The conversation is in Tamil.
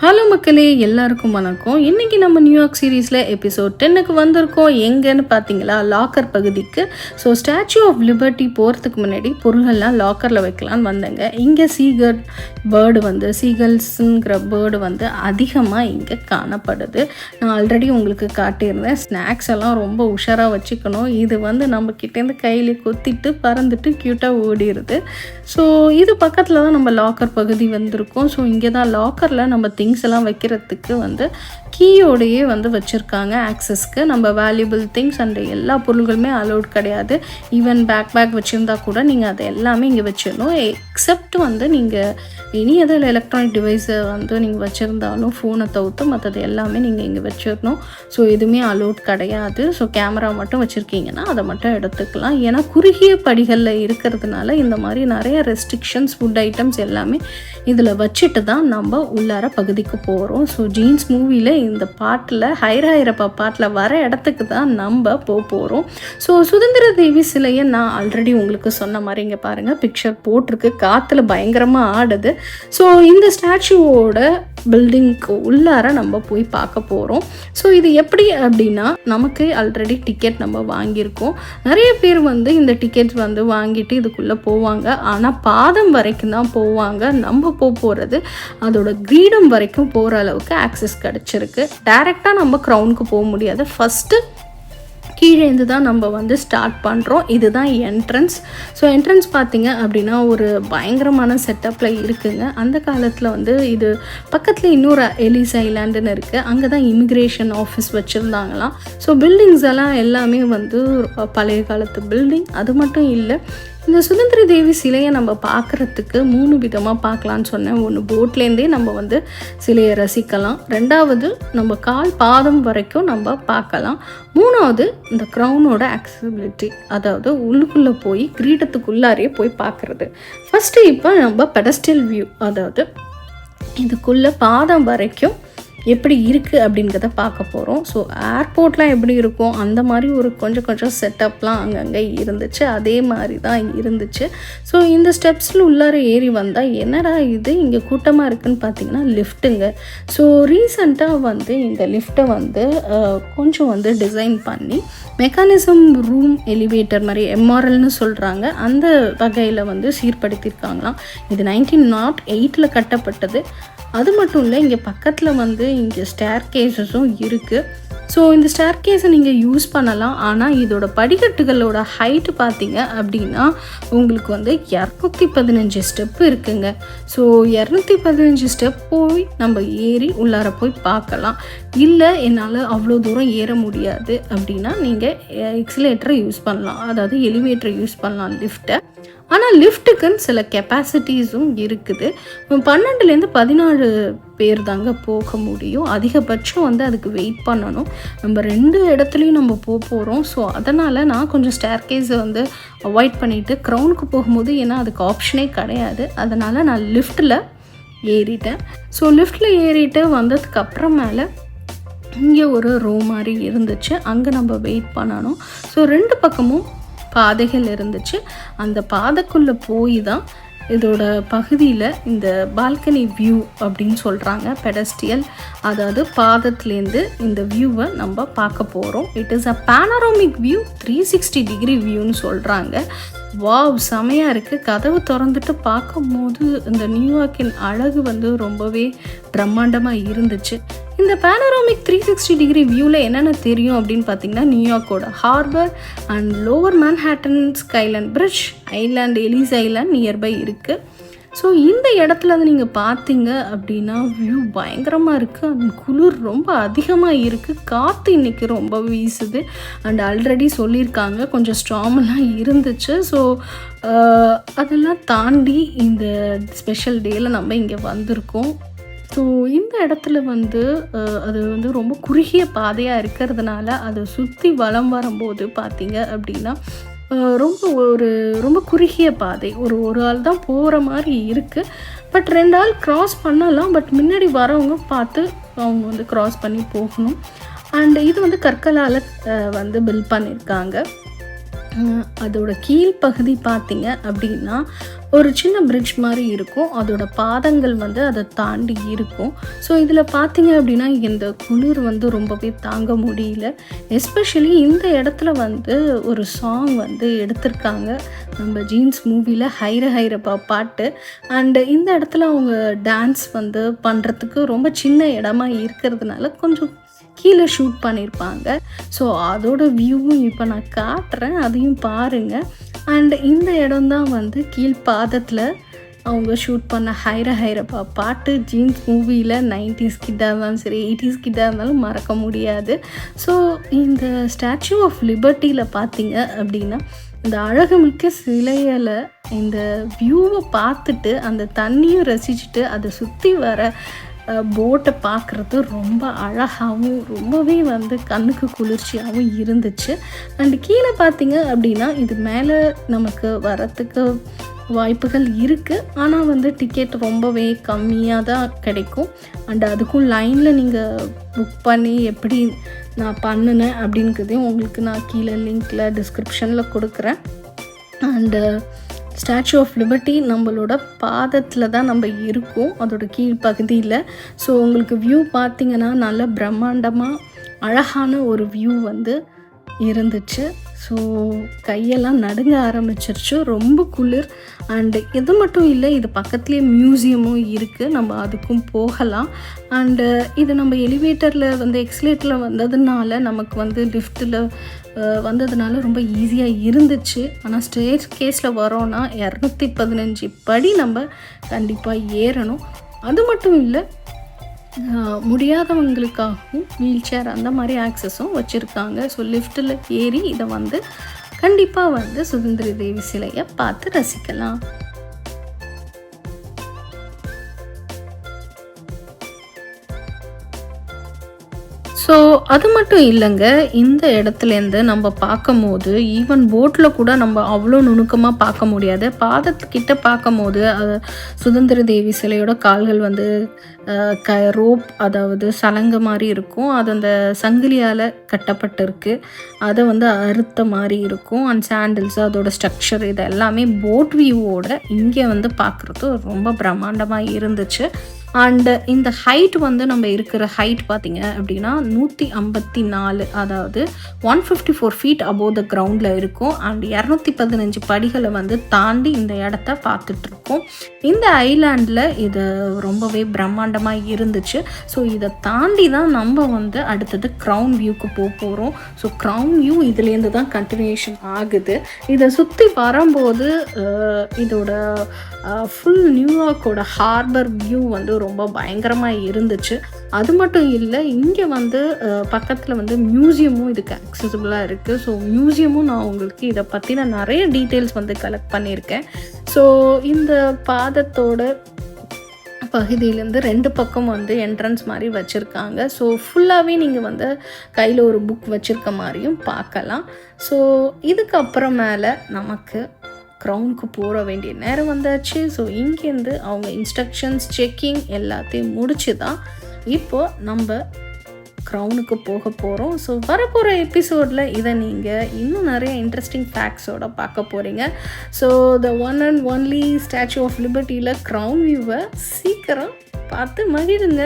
ஹலோ மக்களே, எல்லாருக்கும் வணக்கம். இன்றைக்கி நம்ம நியூயார்க் சீரீஸில் எபிசோட் 10க்கு வந்திருக்கோம். எங்கன்னு பார்த்தீங்களா, லாக்கர் பகுதிக்கு. ஸோ ஸ்டாச்சு ஆஃப் லிபர்ட்டி போகிறதுக்கு முன்னாடி பொருள்கள்லாம் லாக்கரில் வைக்கலான்னு வந்தேங்க. இங்கே சீகல்ஸுங்கிற பேர்டு வந்து அதிகமாக இங்கே காணப்படுது. நான் ஆல்ரெடி உங்களுக்கு காட்டியிருந்தேன். ஸ்நாக்ஸ் எல்லாம் ரொம்ப உஷாராக வச்சுக்கணும். இது வந்து நம்ம கிட்டேருந்து கையில் கொத்திட்டு பறந்துட்டு க்யூட்டாக ஓடிடுது. ஸோ இது பக்கத்தில் தான் நம்ம லாக்கர் பகுதி வந்திருக்கோம். ஸோ இங்கே தான் லாக்கரில் நம்ம திங்ஸ் எல்லாம் வைக்கிறதுக்கு வந்து கீயோடையே வந்து வச்சுருக்காங்க. ஆக்சஸ்க்கு நம்ம வேல்யூபிள் திங்ஸ் அண்ட் எல்லா பொருள்களுமே அலோட் கிடையாது. ஈவன் பேக் வச்சுருந்தா கூட நீங்கள் அதை எல்லாமே இங்கே வச்சிடணும். எக்ஸப்ட் வந்து நீங்கள் இனி எதில் எலக்ட்ரானிக் டிவைஸை வந்து நீங்கள் வச்சுருந்தாலும் ஃபோனை தவிர்த்து மற்றது எல்லாமே நீங்கள் இங்கே வச்சிடணும். ஸோ எதுவுமே அலோட் கிடையாது. ஸோ கேமரா மட்டும் வச்சுருக்கீங்கன்னா அதை மட்டும் எடுத்துக்கலாம். ஏன்னா குறுகிய படிகளில் இருக்கிறதுனால இந்த மாதிரி நிறைய ரெஸ்ட்ரிக்ஷன்ஸ், ஃபுட் ஐட்டம்ஸ் எல்லாமே இதில் வச்சுட்டு தான் நம்ம உள்ளார பகுதிக்கு போகிறோம். ஸோ ஜீன்ஸ் மூவியில் இந்த பாட்டில் ஹைராயிரப்பா பாட்டில் வர இடத்துக்கு தான் நம்ம போகிறோம். ஸோ சுதந்திர தேவி சிலையை நான் ஆல்ரெடி உங்களுக்கு சொன்ன மாதிரி இங்கே பாருங்கள், பிக்சர் போட்டிருக்கு. காற்றுல பயங்கரமாக ஆடுது. ஸோ இந்த ஸ்டாச்சுவோட பில்டிங்க்கு உள்ளார நம்ம போய் பார்க்க போகிறோம். ஸோ இது எப்படி அப்படின்னா, நமக்கு ஆல்ரெடி டிக்கெட் நம்ம வாங்கியிருக்கோம். நிறைய பேர் வந்து இந்த டிக்கெட் வந்து வாங்கிட்டு இதுக்குள்ளே போவாங்க. ஆனால் பாதம் வரைக்கும் தான் போவாங்க. நம்ம போகிறது அதோட கிரீடம் வரைக்கும் போகிற அளவுக்கு ஆக்சஸ் கிடச்சிருக்கு. டைரெக்டாக நம்ம க்ரௌனுக்கு போக முடியாது. ஃபஸ்ட்டு கீழேருந்து தான் நம்ம வந்து ஸ்டார்ட் பண்ணுறோம். இதுதான் என்ட்ரன்ஸ். ஸோ என்ட்ரன்ஸ் பார்த்திங்க அப்படின்னா ஒரு பயங்கரமான செட்டப்பில் இருக்குங்க. அந்த காலத்தில் வந்து இது பக்கத்தில் இன்னொரு எலிஸ் ஐலாண்டுன்னு இருக்குது. அங்கே தான் இமிக்ரேஷன் ஆஃபீஸ் வச்சுருந்தாங்களாம். ஸோ பில்டிங்ஸ் எல்லாம் எல்லாமே வந்து பழைய காலத்து பில்டிங். அது மட்டும் இல்லை, இந்த சுதந்திர தேவி சிலையை நம்ம பார்க்குறதுக்கு 3 விதமாக பார்க்கலான்னு சொன்னேன். ஒன்று, போட்லேருந்தே நம்ம வந்து சிலையை ரசிக்கலாம். ரெண்டாவது, நம்ம பாதம் வரைக்கும் நம்ம பார்க்கலாம். மூணாவது, இந்த க்ரௌனோட ஆக்சசிபிலிட்டி, அதாவது உள்ளுக்குள்ளே போய் கிரீடத்துக்குள்ளாரே போய் பார்க்குறது. ஃபஸ்ட்டு இப்போ நம்ம பெடஸ்ட்ரியல் வியூ, அதாவது இதுக்குள்ளே பாதம் வரைக்கும் எப்படி இருக்குது அப்படிங்கிறத பார்க்க போகிறோம். ஸோ ஏர்போர்ட்லாம் எப்படி இருக்கும் அந்த மாதிரி ஒரு கொஞ்சம் செட்டப்லாம் அங்கங்கே இருந்துச்சு. அதே மாதிரி தான் இருந்துச்சு. ஸோ இந்த ஸ்டெப்ஸில் உள்ளார ஏறி வந்தால் என்னடா இது இங்கே கூட்டமாக இருக்குதுன்னு பார்த்தீங்கன்னா லிஃப்ட்டுங்க. ஸோ ரீசண்டாக வந்து இந்த லிஃப்ட்டை வந்து கொஞ்சம் வந்து டிசைன் பண்ணி மெக்கானிசம் ரூம் எலிவேட்டர் மாதிரி எம்ஆர்எல்னு சொல்கிறாங்க, அந்த வகையில் வந்து சீர்படுத்தியிருக்காங்களாம். இது 1908 கட்டப்பட்டது. அது மட்டும் இல்லை, இங்கே பக்கத்தில் வந்து இங்கே ஸ்டேர் கேஸஸும் இருக்குது. ஸோ இந்த ஸ்டேர் கேஸை நீங்கள் யூஸ் பண்ணலாம். ஆனால் இதோட படிக்கட்டுகளோட ஹைட்டு பார்த்தீங்க அப்படின்னா உங்களுக்கு வந்து 215 ஸ்டெப்பு இருக்குங்க. ஸோ 215 ஸ்டெப் போய் நம்ம ஏறி உள்ளார போய் பார்க்கலாம். இல்லை என்னால் அவ்வளோ தூரம் ஏற முடியாது அப்படின்னா நீங்கள் எக்ஸிலேட்டரை யூஸ் பண்ணலாம், அதாவது எலிவேட்டரை யூஸ் பண்ணலாம், லிஃப்ட்டை. ஆனால் லிஃப்ட்டுக்குன்னு சில கெப்பாசிட்டிஸும் இருக்குது. 12லேருந்து 14 பேர் தாங்க போக முடியும். அதிகபட்சம் வந்து அதுக்கு வெயிட் பண்ணணும். நம்ம 2 இடத்துலையும் நம்ம போகிறோம். ஸோ அதனால் நான் கொஞ்சம் ஸ்டேர் கேஸை வந்து அவாய்ட் பண்ணிவிட்டு க்ரௌனுக்கு போகும்போது, ஏன்னா அதுக்கு ஆப்ஷனே கிடையாது, அதனால் நான் லிஃப்ட்டில் ஏறிட்டேன். ஸோ லிஃப்ட்டில் ஏறிட்டு வந்ததுக்கு அப்புறமேல இங்கே ஒரு ரோ மாதிரி இருந்துச்சு. அங்கே நம்ம வெயிட் பண்ணணும். ஸோ 2 பக்கமும் பாதைகள் இருந்துச்சு. அந்த பாதைக்குள்ளே போய் தான் இதோட பகுதியில் இந்த பால்கனி வியூ அப்படின்னு சொல்கிறாங்க, பெடஸ்ட்ரியல், அதாவது பாதத்துலேருந்து இந்த வியூவை நம்ம பார்க்க போகிறோம். It is a panoramic view, 360 degree வியூன்னு சொல்கிறாங்க. வாவ், செமையாக இருக்குது. கதவு திறந்துட்டு பார்க்கும்போது இந்த நியூயார்க்கின் அழகு வந்து ரொம்பவே பிரம்மாண்டமாக இருந்துச்சு. இந்த பேனரோமிக் 360 டிகிரி வியூவில் என்னென்ன தெரியும் அப்படின்னு பார்த்தீங்கன்னா, நியூயார்க்கோட harbour and lower Manhattan skyline bridge, island Ellis island nearby இருக்குது. ஸோ இந்த இடத்துல நீங்கள் பார்த்தீங்க அப்படின்னா வியூ பயங்கரமாக இருக்குது. அண்ட் குளிர் ரொம்ப அதிகமாக இருக்குது. காற்று இன்றைக்கி ரொம்ப வீசுது. அண்ட் ஆல்ரெடி சொல்லியிருக்காங்க கொஞ்சம் ஸ்ட்ராமெல்லாம் இருந்துச்சு. ஸோ அதெல்லாம் தாண்டி இந்த ஸ்பெஷல் டேயில் நம்ம இங்கே வந்திருக்கோம். ஸோ இந்த இடத்துல வந்து அது வந்து ரொம்ப குறுகிய பாதையாக இருக்கிறதுனால அதை சுற்றி வலம் வரும்போது பார்த்தீங்க அப்படின்னா ரொம்ப குறுகிய பாதை. ஒரு ஆள் தான் போகிற மாதிரி இருக்குது. பட் 2 ஆள் க்ராஸ் பண்ணலாம். பட் முன்னாடி வரவங்க பார்த்து அவங்க வந்து க்ராஸ் பண்ணி போகணும். அண்ட் இது வந்து கற்களால் வந்து பில்ட் பண்ணியிருக்காங்க. அதோட கீழ்ப்பகுதி பார்த்திங்க அப்படின்னா ஒரு சின்ன பிரிட்ஜ் மாதிரி இருக்கும். அதோட பாதங்கள் வந்து அதை தாண்டி இருக்கும். ஸோ இதில் பார்த்தீங்க அப்படின்னா இந்த குளிர் வந்து ரொம்பவே தாங்க முடியல. எஸ்பெஷலி இந்த இடத்துல வந்து ஒரு சாங் வந்து எடுத்திருக்காங்க நம்ம ஜீன்ஸ் மூவியில், ஹைர ஹைரப்பா பாட்டு. அண்டு இந்த இடத்துல அவங்க டான்ஸ் வந்து பண்ணுறதுக்கு ரொம்ப சின்ன இடமா இருக்கிறதுனால கொஞ்சம் கீழே ஷூட் பண்ணியிருப்பாங்க. ஸோ அதோட வியூவும் இப்போ நான் காட்டுறேன், அதையும் பாருங்கள். அண்ட் இந்த இடம்தான் வந்து கீழ்பாதத்தில் அவங்க ஷூட் பண்ண ஹைர ஹைரப்பா பாட்டு. ஜீன்ஸ் மூவியில் 90s கிட்டாக இருந்தாலும் சரி, 80s கிட்டாக இருந்தாலும் மறக்க முடியாது. ஸோ இந்த ஸ்டாச்சு ஆஃப் லிபர்ட்டியில் பார்த்தீங்க அப்படின்னா இந்த அழகுமிக்க சிலையில் இந்த வியூவை பார்த்துட்டு அந்த தண்ணியும் ரசிச்சுட்டு அதை சுற்றி வர போட்டை பார்க்குறது ரொம்ப அழகாகவும் ரொம்பவே வந்து கண்ணுக்கு குளிர்ச்சியாகவும் இருந்துச்சு. அண்டு கீழே பார்த்தீங்க அப்படின்னா இது மேலே நமக்கு வரத்துக்கு வாய்ப்புகள் இருக்குது. ஆனால் வந்து டிக்கெட் ரொம்பவே கம்மியாக தான் கிடைக்கும். அண்டு அதுக்கும் லைனில் நீங்கள் புக் பண்ணி எப்படி நான் பண்ணினேன் அப்படிங்கிறதையும் உங்களுக்கு நான் கீழே லிங்க்கில் டிஸ்கிரிப்ஷனில் கொடுக்குறேன். அண்டு ஸ்டாச்சு ஆஃப் லிபர்ட்டி நம்மளோட பாதத்தில் தான் நம்ம இருக்கோம், அதோட கீழ்ப்பகுதியில். ஸோ உங்களுக்கு வியூ பார்த்திங்கன்னா நல்ல பிரம்மாண்டமாக அழகான ஒரு வியூ வந்து இருந்துச்சு. ஸோ கையெல்லாம் நடுங்க ஆரம்பிச்சிருச்சு, ரொம்ப குளிர். அண்டு இது மட்டும் இல்லை, இது பக்கத்துலேயே மியூசியமும் இருக்குது, நம்ம அதுக்கும் போகலாம். அண்டு இது நம்ம எலிவேட்டரில் வந்து எக்ஸ்லேட்டரில் வந்ததுனால நமக்கு வந்து லிஃப்ட்டில் வந்ததுனால ரொம்ப ஈஸியாக இருந்துச்சு. ஆனால் ஸ்டேஜ் கேஸில் வரோன்னா 215 படி நம்ம கண்டிப்பாக ஏறணும். அது மட்டும் இல்லை, முடியாதவங்களுக்காகவும் வீல் சேர் அந்த மாதிரி ஆக்சஸும் வச்சுருக்காங்க. ஸோ லிஃப்ட்டில் ஏறி இதை வந்து கண்டிப்பாக வந்து சுதந்திர தேவி சிலையை பார்த்து ரசிக்கலாம். ஸோ அது மட்டும் இல்லைங்க, இந்த இடத்துலேருந்து நம்ம பார்க்கும் போது ஈவன் போட்டில் கூட நம்ம அவ்வளோ நுணுக்கமாக பார்க்க முடியாது. பாதத்துக்கிட்ட பார்க்கும் போது சுதந்திர தேவி சிலையோட கால்கள் வந்து ரோப், அதாவது சலங்கை மாதிரி இருக்கும், அது அந்த சங்கிலியால் கட்டப்பட்டிருக்கு, அதை வந்து அறுத்த மாதிரி இருக்கும். அண்ட் சாண்டில்ஸ், அதோட ஸ்ட்ரக்சர், இது எல்லாமே போட் வியூவோட இங்கே வந்து பார்க்குறது ரொம்ப பிரம்மாண்டமாக இருந்துச்சு. அண்டு இந்த ஹைட் வந்து நம்ம இருக்கிற ஹைட் பார்த்திங்க அப்படின்னா 154, அதாவது 154 ஃபீட் அபோவ் த கிரவுண்டில் இருக்கும். அண்ட் 215 படிகளை வந்து தாண்டி இந்த இடத்த பார்த்துட்ருக்கோம். இந்த ஐலாண்டில் இது ரொம்பவே பிரம்மாண்டமாக இருந்துச்சு. ஸோ இதை தாண்டி தான் நம்ம வந்து அடுத்தது க்ரௌன் வியூக்கு போகிறோம். ஸோ க்ரௌன் வியூ இதுலேருந்து தான் கண்டினியூஷன் ஆகுது. இதை சுற்றி வரும்போது இதோட ஃபுல் நியூயார்க்கோட ஹார்பர் வியூ வந்து ரொம்ப பயங்கரமாக இருந்துச்சு. அது மட்டும் இல்லை, இங்கே வந்து பக்கத்தில் வந்து மியூசியமும் இதுக்கு அக்சசிபிளாக இருக்குது. ஸோ மியூசியமும் நான் உங்களுக்கு இதை பற்றின நிறைய டீட்டெயில்ஸ் வந்து கலெக்ட் பண்ணியிருக்கேன். ஸோ இந்த பாதத்தோட பகுதியிலேருந்து 2 பக்கம் வந்து என்ட்ரன்ஸ் மாதிரி வச்சுருக்காங்க. ஸோ ஃபுல்லாகவே நீங்கள் வந்து கையில் ஒரு புக் வச்சுருக்க மாதிரியும் பார்க்கலாம். ஸோ இதுக்கப்புறம் மேலே நமக்கு க்ரௌனுக்கு போக வேண்டிய நேரம் வந்தாச்சு. ஸோ இங்கேருந்து அவங்க இன்ஸ்ட்ரக்ஷன்ஸ், செக்கிங் எல்லாத்தையும் முடிச்சு தான் இப்போது நம்ம க்ரௌனுக்கு போக போகிறோம். ஸோ வரப்போகிற எபிசோடில் இதை நீங்கள் இன்னும் நிறைய இன்ட்ரெஸ்டிங் ஃபேக்ட்ஸோடு பார்க்க போகிறீங்க. So the one and only statue of லிபர்ட்டியில் க்ரௌன் வியூவை சீக்கிரம் பார்த்து மகிழுங்க.